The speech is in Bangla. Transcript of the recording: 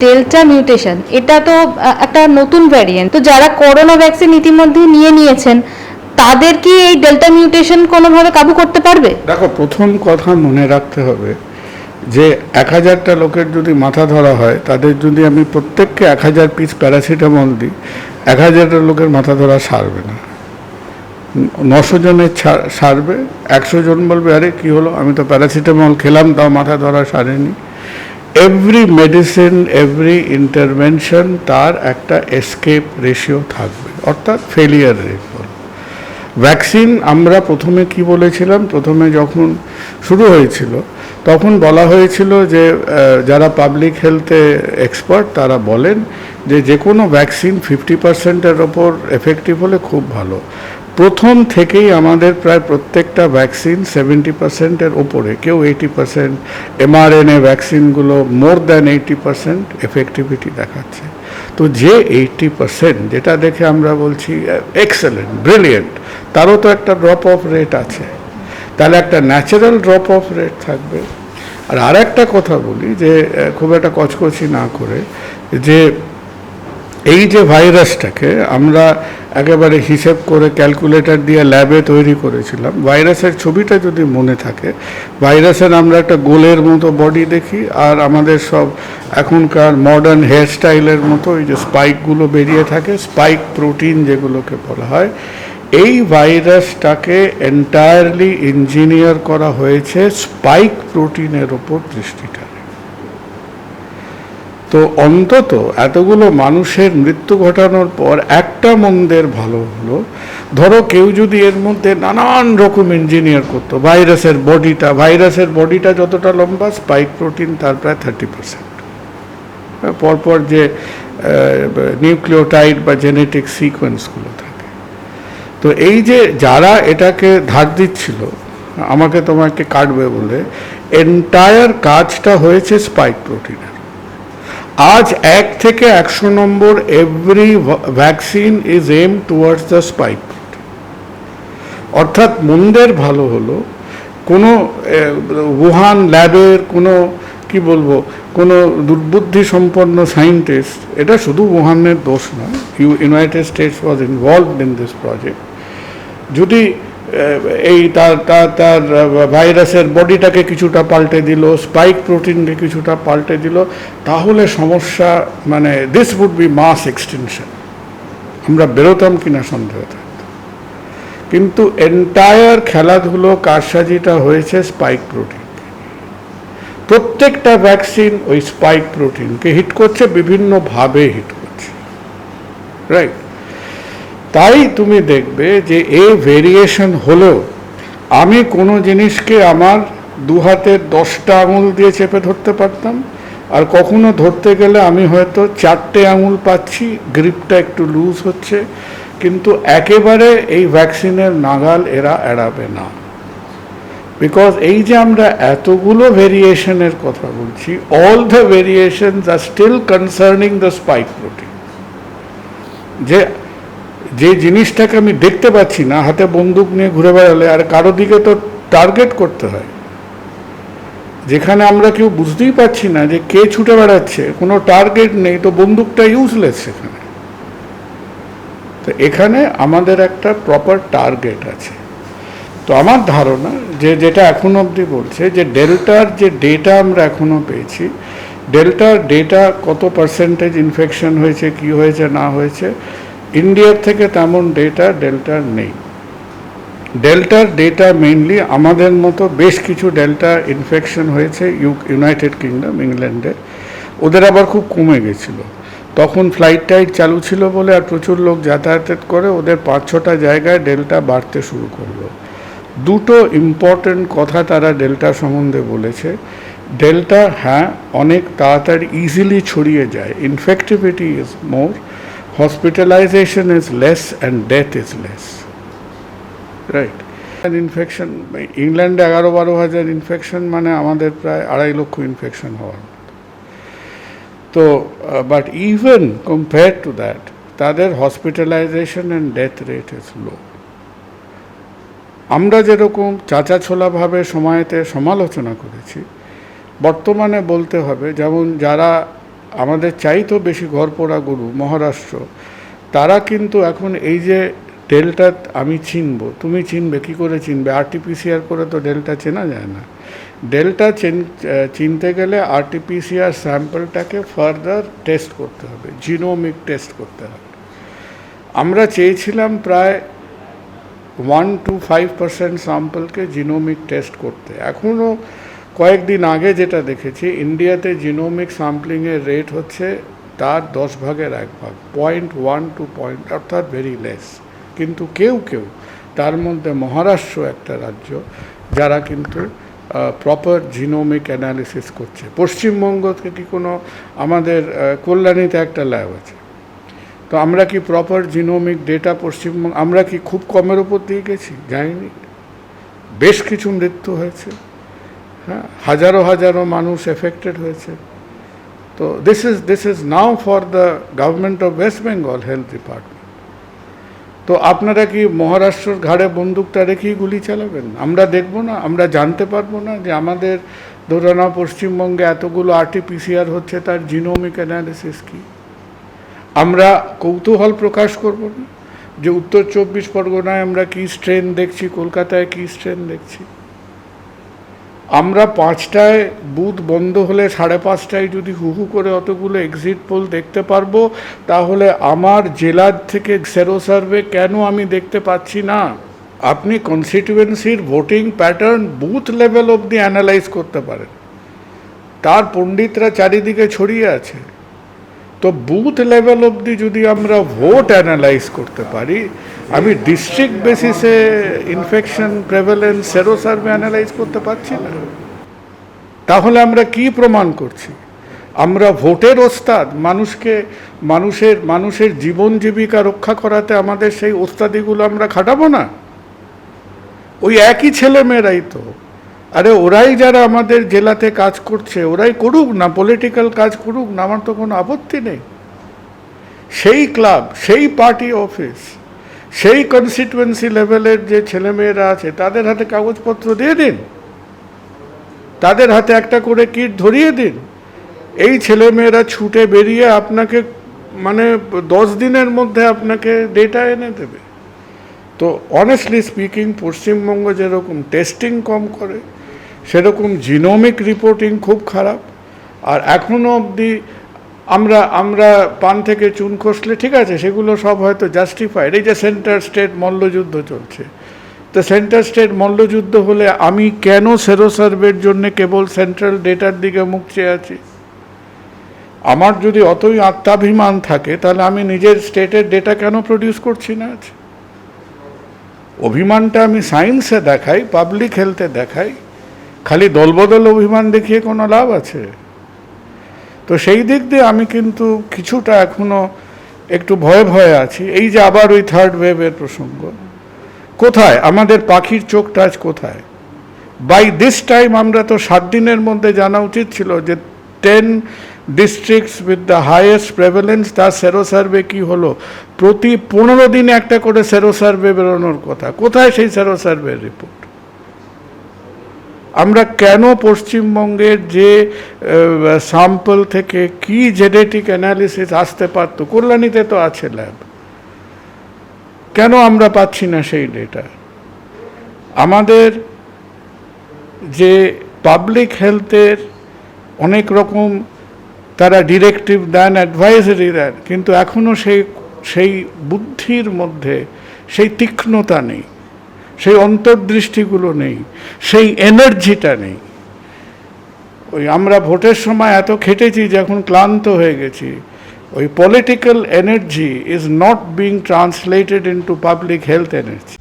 ডেল্টা মিউটেশন এটা তো একটা নতুন ভ্যারিয়েন্ট, তো যারা করোনা ভ্যাকসিন ইতিমধ্যে নিয়েছেন তাদের কি এই ডেল্টা মিউটেশন কোনোভাবে কাবু করতে পারবে? দেখো, প্রথম কথা মনে রাখতে হবে যে 1000টা লোকের যদি মাথা ধরা হয়, তাদের যদি আমি প্রত্যেককে 1000 পিস প্যারাসিটামল দিই, 1000টা লোকের মাথা ধরা সারবে না। 900 জনের সারবে, 100 জন বলবে আরে কি হলো, আমি তো প্যারাসিটামল খেলাম তাও মাথা ধরা সারেনি। এভরি মেডিসিন, এভরি ইন্টারভেনশন তার একটা এসকেপ রেশিও থাকবে, অর্থাৎ ফেলিয়ার রেট। ভ্যাকসিন আমরা প্রথমে কি বলেছিলাম, প্রথমে যখন শুরু হয়েছিল তখন বলা হয়েছিল যে যারা পাবলিক হেলথে এক্সপার্ট তারা বলেন যে কোনো ভ্যাকসিন 50%-এর ওপর এফেক্টিভ হলে খুব ভালো। প্রথম থেকেই আমাদের প্রায় প্রত্যেকটা ভ্যাকসিন 70%-এর ওপরে, কেউ 80%, mRNA ভ্যাকসিনগুলো মোর দ্যান 80% এফেক্টিভিটি দেখাচ্ছে। তো যে 80%, যেটা দেখে আমরা বলছি এক্সেলেন্ট, ব্রিলিয়েন্ট, তারও তো একটা ড্রপ অফ রেট আছে, তাহলে একটা ন্যাচারাল ড্রপ অফ রেট থাকবে। আর একটা কথা বলি যে খুব একটা কচকচি না করে, যে এই যে ভাইরাসটাকে আমরা একেবারে হিসেব করে ক্যালকুলেটর দিয়ে ল্যাবে তৈরি করেছিলাম, ভাইরাসের ছবিটা যদি মনে থাকে, ভাইরাসের আমরা একটা গোলের মতো বডি দেখি, আর আমাদের সব এখনকার মডার্ন হেয়ার স্টাইলের মতো এই যে স্পাইকগুলো বেরিয়ে থাকে, স্পাইক প্রোটিন যেগুলোকে বলা হয়, এই ভাইরাসটাকে এন্টায়ারলি ইঞ্জিনিয়ার করা হয়েছে স্পাইক প্রোটিনের ওপর দৃষ্টিটা। তো অন্তত এতগুলো মানুষের মৃত্যু ঘটানোর পর একটা মন্দের ভালো হলো, ধরো কেউ যদি এর মধ্যে নানান রকম ইঞ্জিনিয়ার করতো, ভাইরাসের বডিটা যতটা লম্বা, স্পাইক প্রোটিন তার প্রায় 30%। পরপর যে নিউক্লিওটাইড বা জেনেটিক সিকোয়েন্সগুলো থাকে, তো এই যে যারা এটাকে ধার দিচ্ছিল আমাকে তোমাকে কাটবে বলে, এন্টায়ার কাজটা হয়েছে স্পাইক প্রোটিনের। আজ 1 থেকে 100 নম্বর every vaccine is aim towards the spike protein. অর্থাৎ মন্দের ভালো হলো কোনো উহান ল্যাবের কোনো কি বলবো কোনো দুর্বুদ্ধি সম্পন্ন সায়েন্টিস্ট, এটা শুধু উহানের দোষ নয়, United states was involved in this project, যদি এই তার ভাইরাসের বডিটাকে কিছুটা পাল্টে দিল, স্পাইক প্রোটিনকে কিছুটা পাল্টে দিল, তাহলে সমস্যা মানে this would be mass extension, আমরা বেরোতাম কিনা সন্দেহ থাকতো। কিন্তু এন্টায়ার খেলাধুলো কারসাজিটা হয়েছে স্পাইক প্রোটিন। প্রত্যেকটা ভ্যাকসিন ওই স্পাইক প্রোটিনকে হিট করছে, বিভিন্নভাবে হিট করছে, রাইট? তাই তুমি দেখবে যে এই ভেরিয়েশন হলেও আমি কোনো জিনিসকে আমার 2 হাতের 10টা আঙুল দিয়ে চেপে ধরতে পারতাম, আর কখনো ধরতে গেলে আমি হয়তো 4টে আঙুল পাচ্ছি, গ্রিপটা একটু লুজ হচ্ছে, কিন্তু একেবারে এই ভ্যাকসিনের নাগাল এরা এড়াবে না। বিকজ এই যে আমরা এতগুলো ভেরিয়েশনের কথা বলছি, all the variations are still concerning the spike protein. যে জিনিসটাকে আমি দেখতে পাচ্ছি না, হাতে বন্দুক নিয়ে ঘুরে বেড়ালে আর কারো দিকে তো টার্গেট করতে হয়, যেখানে আমরা কেউ বুঝতেই পারছি না যে কে ছুটে বেড়াচ্ছে, কোনো টার্গেট নেই, তো বন্দুকটা ইউজলেস সেখানে। তো এখানে আমাদের একটা প্রপার টার্গেট আছে। তো আমার ধারণা যে যেটা এখন অবধি বলছে যে ডেল্টার যে ডেটা আমরা এখনও পেয়েছি, ডেল্টার ডেটা কত পার্সেন্টেজ ইনফেকশন হয়েছে, কি হয়েছে না হয়েছে, ইন্ডিয়ার থেকে তেমন ডেটা ডেল্টার নেই। ডেল্টার ডেটা মেইনলি আমাদের মতো বেশ কিছু ডেল্টা ইনফেকশন হয়েছে ইউনাইটেড কিংডম, ইংল্যান্ডে, ওদের আবার খুব কমে গেছিলো। তখন ফ্লাইট টাইট চালু ছিল বলে আর প্রচুর লোক যাতায়াত করে, ওদের 5-6টা জায়গায় ডেল্টা বাড়তে শুরু করলো। দুটো ইম্পর্টেন্ট কথা তারা ডেল্টা সম্বন্ধে বলেছে। ডেল্টা হ্যাঁ অনেক তাড়াতাড়ি ইজিলি ছড়িয়ে যায়, infectivity is more, hospitalization is less and death is less, right? Infection ইংল্যান্ডে 11-12 হাজার ইনফেকশন, মানে আমাদের প্রায় 2.5 লক্ষ ইনফেকশন হওয়ার। তো but even compare to that তাদের hospitalisation and death rate is low. আমরা যেরকম চাচা ছোলাভাবে সময়েতে সমালোচনা করেছি, বর্তমানে বলতে হবে যেমন যারা আমাদের চাইতেও বেশি ঘরপোড়া গরু মহারাষ্ট্র, তারা কিন্তু এখন এই যে ডেল্টা আমি চিনব, তুমি চিনবে, কি করে চিনবে? আরটিপিসিআর করে তো ডেল্টা চেনা যায় না। ডেল্টা চিনতে গেলে আরটিপিসিআর স্যাম্পলটাকে ফার্দার টেস্ট করতে হবে, জিনোমিক টেস্ট করতে হবে। আমরা চেয়েছিলাম প্রায় 1 to 5% স্যাম্পলকে জিনোমিক টেস্ট করতে। এখনও কয়েকদিন আগে যেটা দেখেছি, ইন্ডিয়াতে জিনোমিক স্যাম্পলিংয়ের রেট হচ্ছে তার 10 ভাগের 1 ভাগ, 0.1 to অর্থাৎ ভেরি লেস। কিন্তু কেউ কেউ, তার মধ্যে মহারাষ্ট্র একটা রাজ্য, যারা কিন্তু প্রপার জিনোমিক অ্যানালিসিস করছে। পশ্চিমবঙ্গ থেকে কি কোনো, আমাদের কল্যাণীতে একটা ল্যাব আছে, তো আমরা কি প্রপার জিনোমিক ডেটা পশ্চিমবঙ্গ, আমরা কি খুব কমের ওপর দিয়ে গেছি? যাইনি। বেশ কিছু মৃত্যু হয়েছে, হ্যাঁ, হাজারো হাজারো মানুষ এফেক্টেড হয়েছে। তো this is now for the government of West Bengal health department. তো আপনারা কি মহারাষ্ট্রর ঘাড়ে বন্দুকটা রেখেই গুলি চালাবেন? আমরা দেখব না? আমরা জানতে পারবো না যে আমাদের ধরে নাও পশ্চিমবঙ্গে এতগুলো আরটিপিসিআর হচ্ছে, তার জিনোমিক অ্যানালিসিস কি? আমরা কৌতূহল প্রকাশ করব না যে উত্তর 24 পরগনায় আমরা কি স্ট্রেন দেখছি, কলকাতায় কি স্ট্রেন দেখছি? আমরা 5টায় বুথ বন্ধ হলে 5:30টায় যদি হু করে অতগুলো এক্সিট পোল দেখতে পারবো, তাহলে আমার জেলার থেকে সেরো সার্ভে কেন আমি দেখতে পাচ্ছি না? আপনি কনস্টিটিউয়েন্সির ভোটিং প্যাটার্ন বুথ লেভেল অবধি অ্যানালাইজ করতে পারেন, তার পণ্ডিতরা চারিদিকে ছড়িয়ে আছে। তো বুথ লেভেল অবধি যদি আমরা ভোট অ্যানালাইজ করতে পারি, আমি ডিস্ট্রিক্ট বেসিসে ইনফেকশন প্রেভেলেন্স সেরো সার্ভে অ্যানালাইজ করতে পারছি না, তাহলে আমরা কি প্রমাণ করছি? আমরা ভোটের ওস্তাদ, মানুষের জীবন জীবিকা রক্ষা করাতে আমাদের সেই ওস্তাদিগুলো আমরা খাটাবো না? ওই একই ছেলেমেয়েরাই তো, আরে ওরাই যারা আমাদের জেলাতে কাজ করছে, ওরাই করুক না, পলিটিক্যাল কাজ করুক না, আমার তো কোনো আপত্তি নেই। সেই ক্লাব, সেই পার্টি অফিস, সেই কনস্টিটুয়েন্সি লেভেলের যে ছেলেমেয়েরা আছে, তাদের হাতে কাগজপত্র দিয়ে দিন, তাদের হাতে একটা করে কিট ধরিয়ে দিন। এই ছেলেমেয়েরা ছুটে বেরিয়ে আপনাকে, মানে 10 দিনের মধ্যে আপনাকে ডেটা এনে দেবে। তো অনেস্টলি স্পিকিং, পশ্চিমবঙ্গ যেরকম টেস্টিং কম করে, সেরকম জিনোমিক রিপোর্টিং খুব খারাপ। আর এখনও অবধি আমরা পান থেকে চুন খসলে ঠিক আছে, সেগুলো সব হয়তো জাস্টিফাইড। এই যে সেন্টার স্টেট মল্লযুদ্ধ চলছে, তো সেন্টার স্টেট মল্লযুদ্ধ হলে আমি কেন সেরো সার্ভের জন্য কেবল সেন্ট্রাল ডেটার দিকে মুখ চেয়ে আছি? আমার যদি অতই আত্মাভিমান থাকে, তাহলে আমি নিজের স্টেটের ডেটা কেন প্রডিউস করছি না? আছে অভিমানটা আমি সায়েন্সে দেখাই, পাবলিক হেলথে দেখাই, খালি দলবদল অভিমান দেখিয়ে কোনো লাভ আছে? তো সেই দিক দিয়ে আমি কিন্তু কিছুটা এখনো একটু ভয়ে ভয়ে আছি। এই যে আবার ওই থার্ড ওয়েভের প্রসঙ্গ, কোথায় আমাদের পাখির চোখটা আজ কোথায়? বাই দিস টাইম আমরা তো 7 দিনের মধ্যে জানা উচিত ছিল যে 10 ডিস্ট্রিক্টস উইথ দ্য হাইয়েস্ট প্রেভেলেন্স, তার সেরো সার্ভে কী হলো। প্রতি 15 দিনে একটা করে সেরো সার্ভে বেরোনোর কথা, কোথায় সেই সেরো সার্ভের রিপোর্ট? আমরা কেন পশ্চিমবঙ্গের যে স্যাম্পল থেকে কি জেনেটিক অ্যানালিসিস আসতে পারতো, কল্যাণীতে তো আছে ল্যাব, কেন আমরা পাচ্ছি না সেই ডেটা? আমাদের যে পাবলিক হেলথের অনেক রকম তারা ডিরেক্টিভ দেন, অ্যাডভাইজারি দেন, কিন্তু এখনও সেই বুদ্ধির মধ্যে সেই তীক্ষ্ণতা নেই, সেই অন্তর্দৃষ্টিগুলো নেই, সেই এনার্জিটা নেই। ওই আমরা ভোটের সময় এত খেটেছি যে এখন ক্লান্ত হয়ে গেছি। ওই political energy is not being translated into public health energy.